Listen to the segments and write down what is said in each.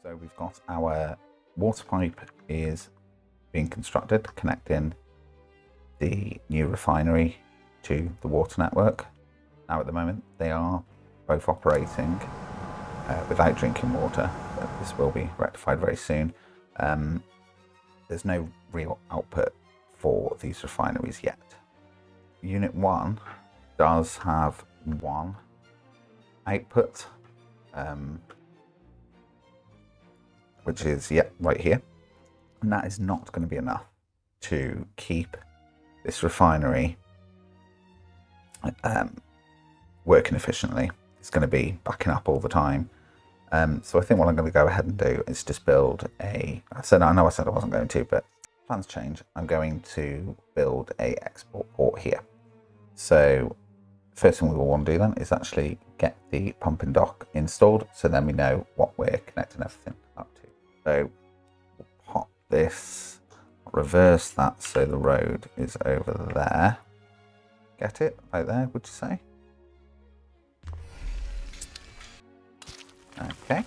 So we've got our water pipe is being constructed, connecting the new refinery to the water network. Now at the moment they are both operating without drinking water, but this will be rectified very soon. There's no real output for these refineries yet. Unit 1 does have one output, which is right here, and that is not going to be enough to keep this refinery working efficiently. It's going to be backing up all the time. So I think what I'm going to go ahead and do is just build I know I said I wasn't going to, but plans change. I'm going to build a export port here. So first thing we will want to do then is actually get the pumping dock installed, so then we know what we're connecting everything up to. So we'll pop this, reverse that so the road is over there. Get it? Right there, would you say? Okay.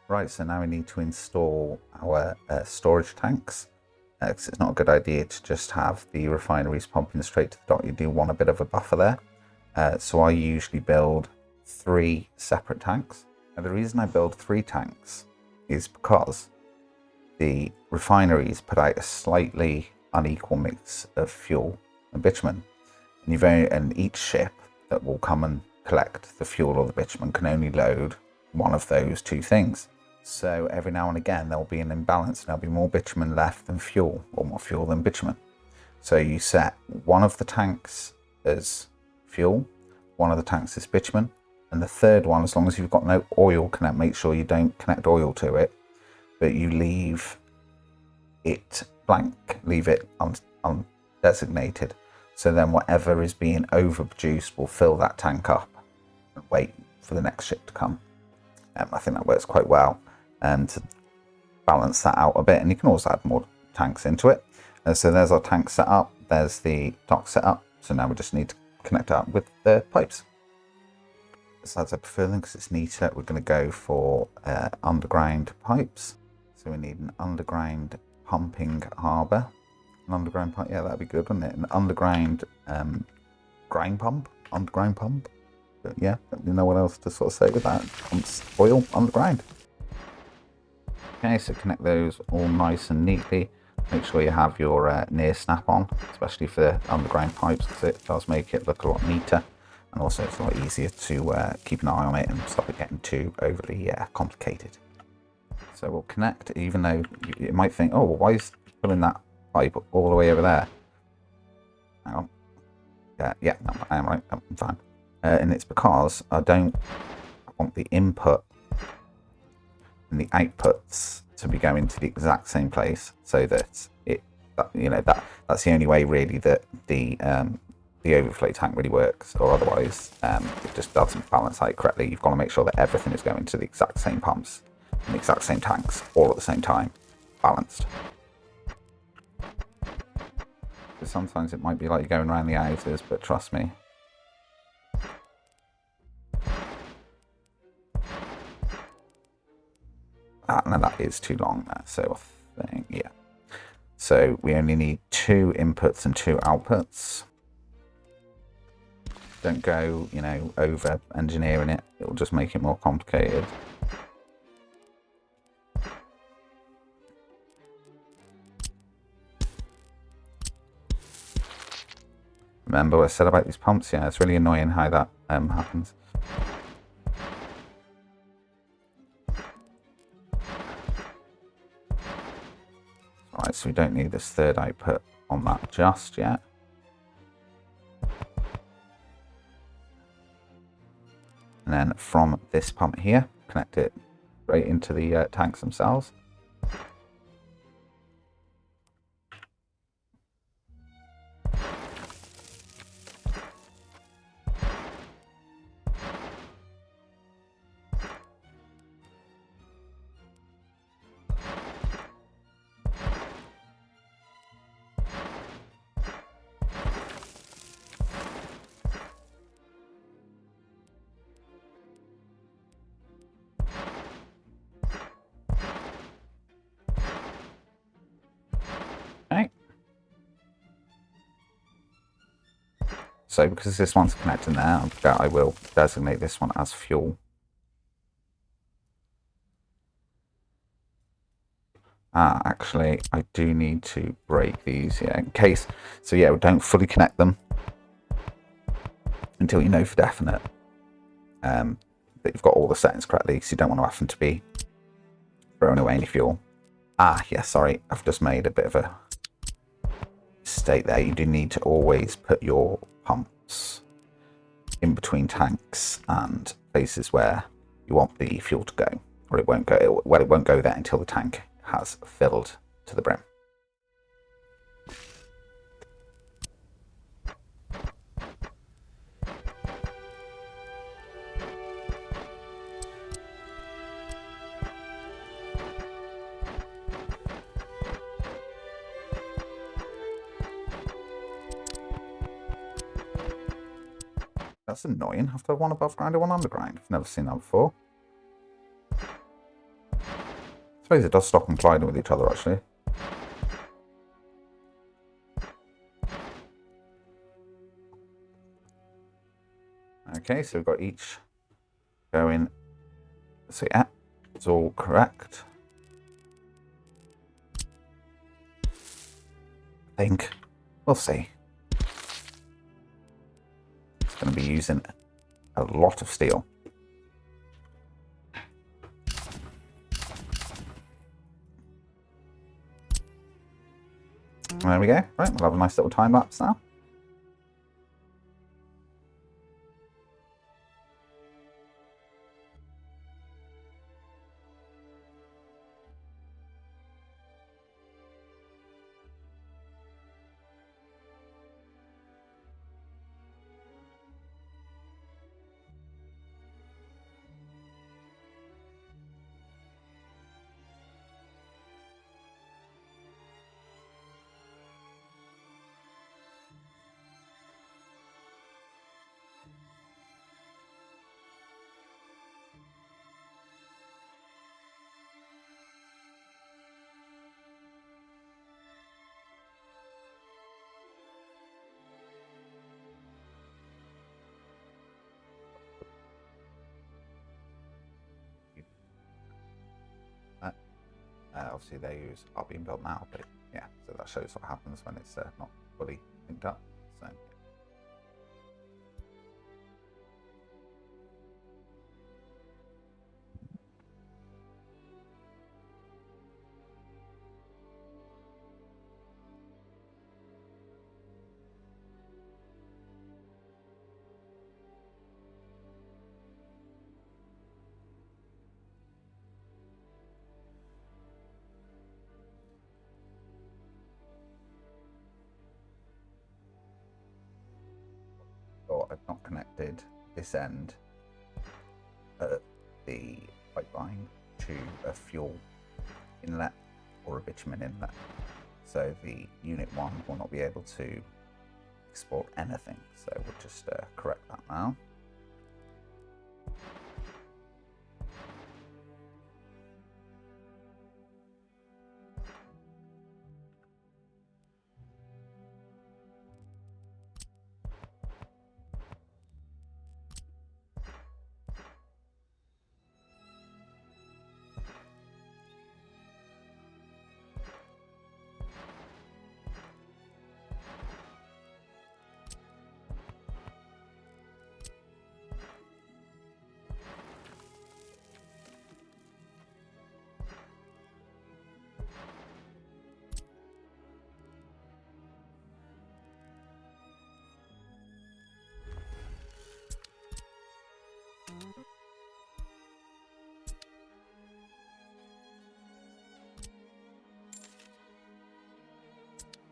Right, so now we need to install our storage tanks. Because it's not a good idea to just have the refineries pumping straight to the dock. You do want a bit of a buffer there. So I usually build 3 separate tanks. Now the reason I build 3 tanks is because the refineries put out a slightly unequal mix of fuel and bitumen. And each ship that will come and collect the fuel or the bitumen can only load one of those 2 things. So every now and again there'll be an imbalance, and there'll be more bitumen left than fuel, or more fuel than bitumen. So you set one of the tanks as fuel, one of the tanks as bitumen, and the third one, as long as you've got no oil connect, make sure you don't connect oil to it, but you leave it blank, leave it undesignated. So then whatever is being overproduced will fill that tank up and wait for the next ship to come. I think that works quite well to balance that out a bit, and you can also add more tanks into it. So there's our tank set up, there's the dock set up, so now we just need to connect it up with the pipes. Besides I prefer them because it's neater, we're going to go for underground pipes. So we need an underground pumping harbour. An underground pump, yeah, that'd be good, wouldn't it? An underground underground pump. But yeah, you know what else to sort of say with that? Pumps oil underground. Okay, so connect those all nice and neatly. Make sure you have your near snap on, especially for the underground pipes, because it does make it look a lot neater, and also it's a lot easier to keep an eye on it and stop it getting too overly complicated. So we'll connect, even though you might think, oh, well, why is pulling that pipe all the way over there? Hang on. Yeah, no, I am right. I'm fine. And it's because I want the input and the outputs to be going to the exact same place, so that that's the only way really that the overflow tank really works, or otherwise it just doesn't balance out correctly. You've got to make sure that everything is going to the exact same pumps and the exact same tanks all at the same time, balanced. Because sometimes it might be like you're going around the houses, but trust me. No, that is too long there, so I think, yeah. So we only need 2 inputs and 2 outputs. Don't go, over engineering it. It will just make it more complicated. Remember what I said about these pumps? Yeah, it's really annoying how that happens. Right, so we don't need this third output on that just yet. And then from this pump here, connect it right into the tanks themselves. So because this one's connecting there, I will designate this one as fuel. Actually, I do need to break these, yeah, in case. So yeah, we don't fully connect them until you know for definite that you've got all the settings correctly, because you don't want to have them to be throwing away any fuel. Yeah, sorry, I've just made a bit of a mistake there. You do need to always put your pumps in between tanks and places where you want the fuel to go, or it won't go. Well, it won't go there until the tank has filled to the brim. That's annoying. Have to have one above ground and one underground. I've never seen that before. I suppose it does stop them colliding with each other, actually. Okay, so we've got each going. So yeah, it's all correct. I think. We'll see. It's going to be using a lot of steel. There we go. Right, we'll have a nice little time lapse now. Obviously they are being built now, but yeah, so that shows what happens when it's not fully linked up. So I've not connected this end of the pipeline to a fuel inlet or a bitumen inlet, so the unit 1 will not be able to export anything. So we'll just correct that now.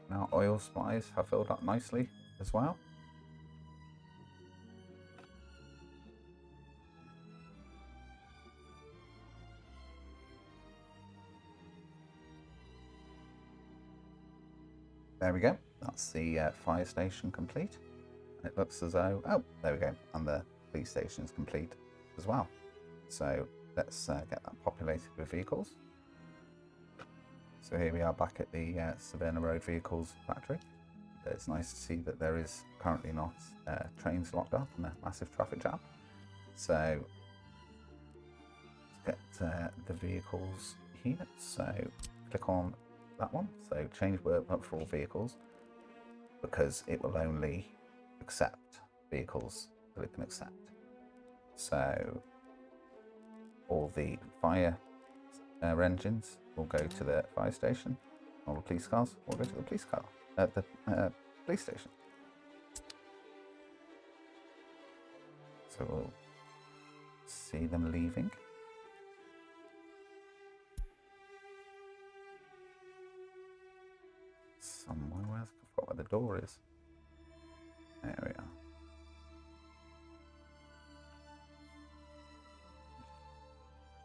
Now oil supplies have filled up nicely as well. There we go. That's the fire station complete. It looks as though, oh, there we go. And the police station is complete as well. So let's get that populated with vehicles. So here we are back at the Severna Road Vehicles factory. it's nice to see that there is currently not trains locked up and a massive traffic jam. So let's get the vehicles here. So click on that one. So change work up for all vehicles, because it will only accept vehicles that it can accept. So all the fire engines will go to the fire station. All the police cars will go to the police car at the police station. So we'll see them leaving. Somewhere, I forgot where the door is. There we are.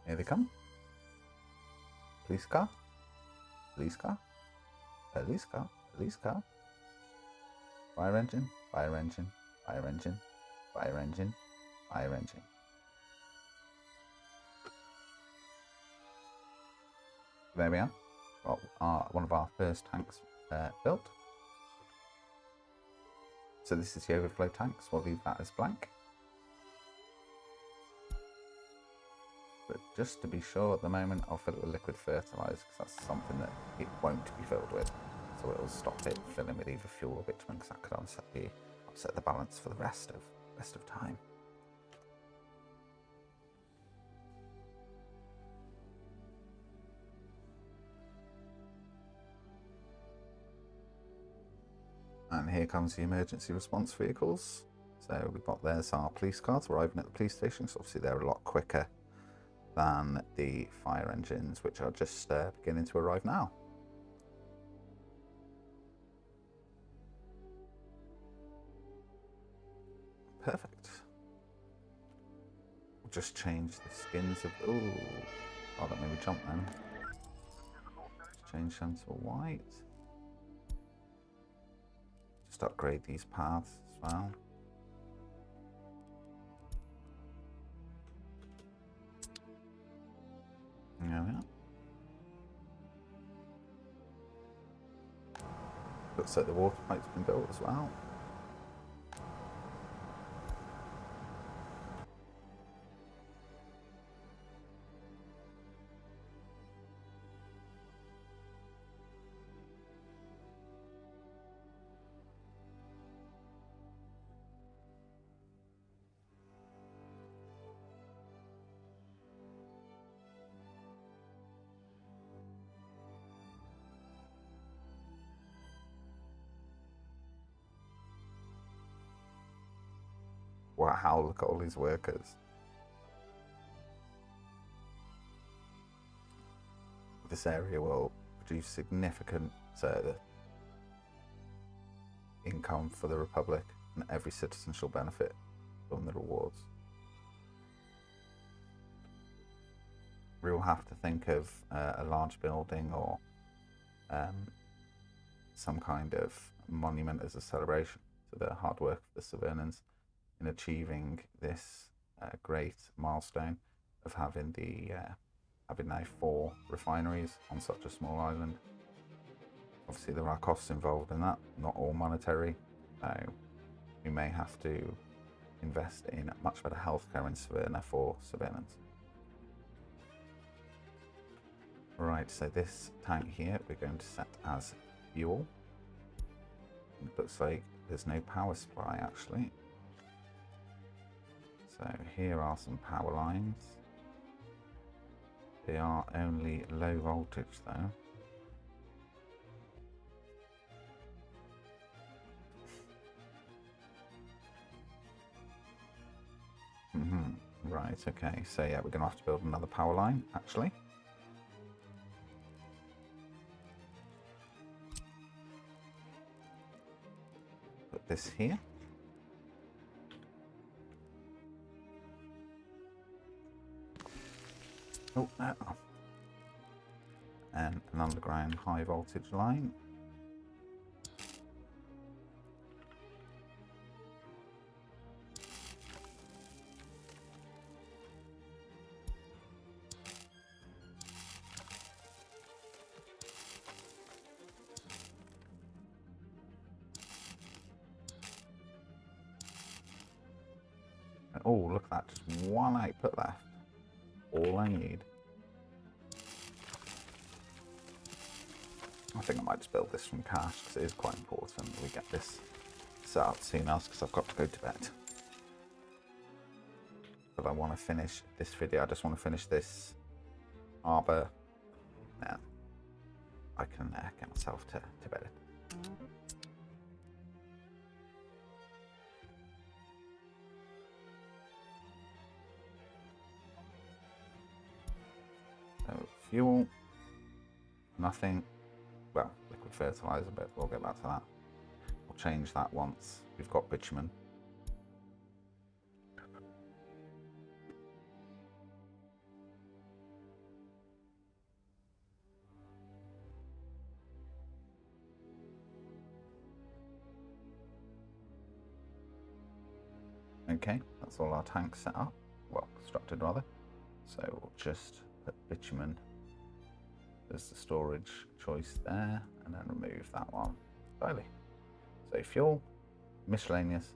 Here they come. Police car. Police car. Police car. Police car. Fire engine. Fire engine. Fire engine. Fire engine. Fire engine. There we are. Got one of our first tanks built. So this is the overflow tanks. We'll leave that as blank. But just to be sure, at the moment, I'll fill it with liquid fertilizer, because that's something that it won't be filled with. So it'll stop it filling with either fuel or bitumen, because that could upset the balance for the rest of time. And here comes the emergency response vehicles. So we've got, there's our police cars arriving at the police station. So obviously they're a lot quicker than the fire engines, which are just beginning to arrive now. Perfect. We'll just change the skins of... Oh, that made me jump then. Just change them to white. Just upgrade these paths as well. There we are. Looks like the water pipe's been built as well. Wow, look at all these workers. This area will produce significant income for the Republic, and every citizen shall benefit from the rewards. We will have to think of a large building or some kind of monument as a celebration to the hard work of the Severnans in achieving this great milestone of having now 4 refineries on such a small island. Obviously there are costs involved in that, not all monetary, so we may have to invest in much better healthcare in Severna for Severnans. Right, so this tank here we're going to set as fuel. It looks like there's no power supply actually. So here are some power lines. They are only low voltage though. Right, okay, so yeah, we're gonna have to build another power line actually. Put this here. Oh, no. And an underground high voltage line. Oh, look at that. Just one output left. All I need. I think I might just build this from cash because it is quite important we get this set up soon else because I've got to go to bed. But I want to finish this video. I just want to finish this harbour. Then I can get myself to bed. So fuel, nothing. Well, liquid fertilizer, but we'll get back to that. We'll change that once we've got bitumen. Okay, that's all our tanks set up. Well, constructed rather. So we'll just put bitumen. There's the storage choice there, and then remove that one entirely. So fuel, miscellaneous,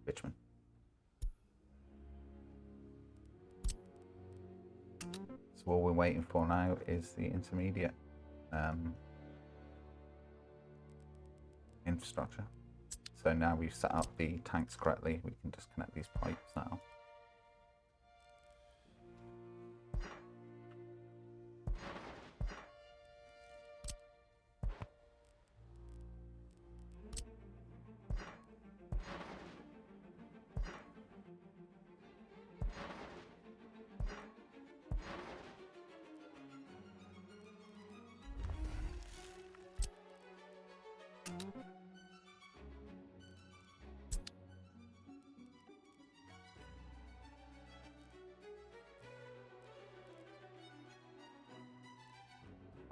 bitumen. So all we're waiting for now is the intermediate infrastructure. So now we've set up the tanks correctly, we can just connect these pipes now.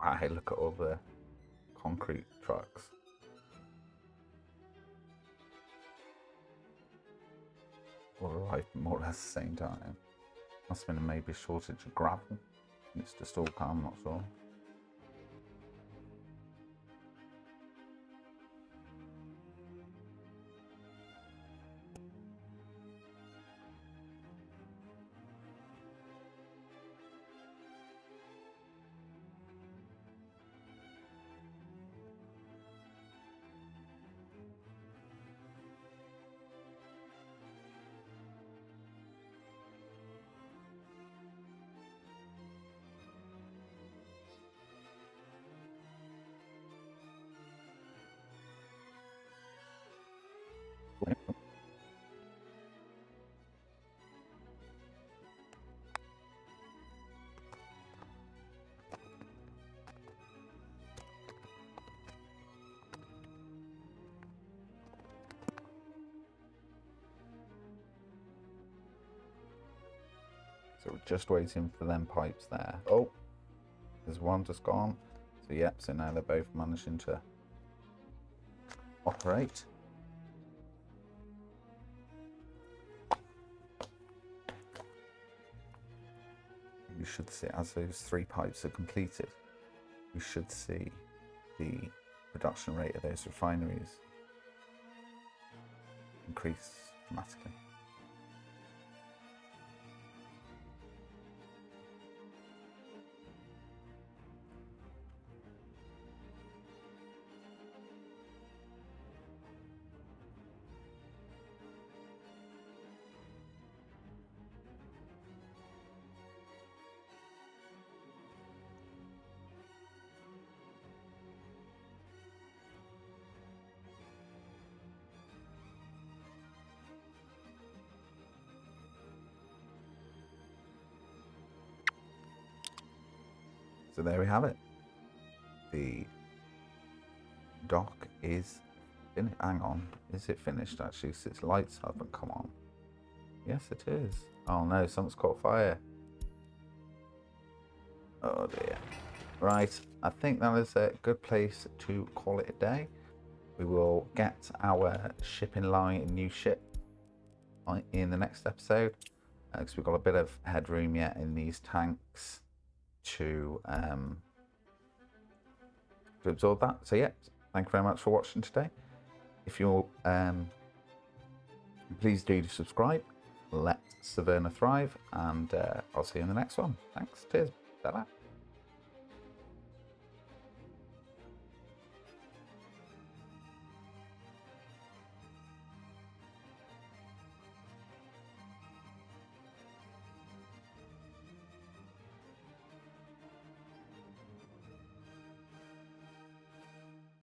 Wow, look at all the concrete trucks. All arrived more or less at the same time. Must have been maybe a shortage of gravel. It's just all calm, I'm not sure. So we're just waiting for them pipes there. Oh, there's one just gone. So yep, so now they're both managing to operate. You should see, as those 3 pipes are completed, you should see the production rate of those refineries increase dramatically. So there we have it. The dock is finished. Hang on, is it finished actually? So its lights haven't come on. Yes, it is. Oh no, something's caught fire. Oh dear. Right, I think that is a good place to call it a day. We will get our shipping line, new ship, in the next episode, because we've got a bit of headroom yet in these tanks to absorb that. So yeah, thank you very much for watching today. If you're Please do subscribe. Let Severna thrive, and I'll see you in the next one. Thanks. Cheers. Bye-bye.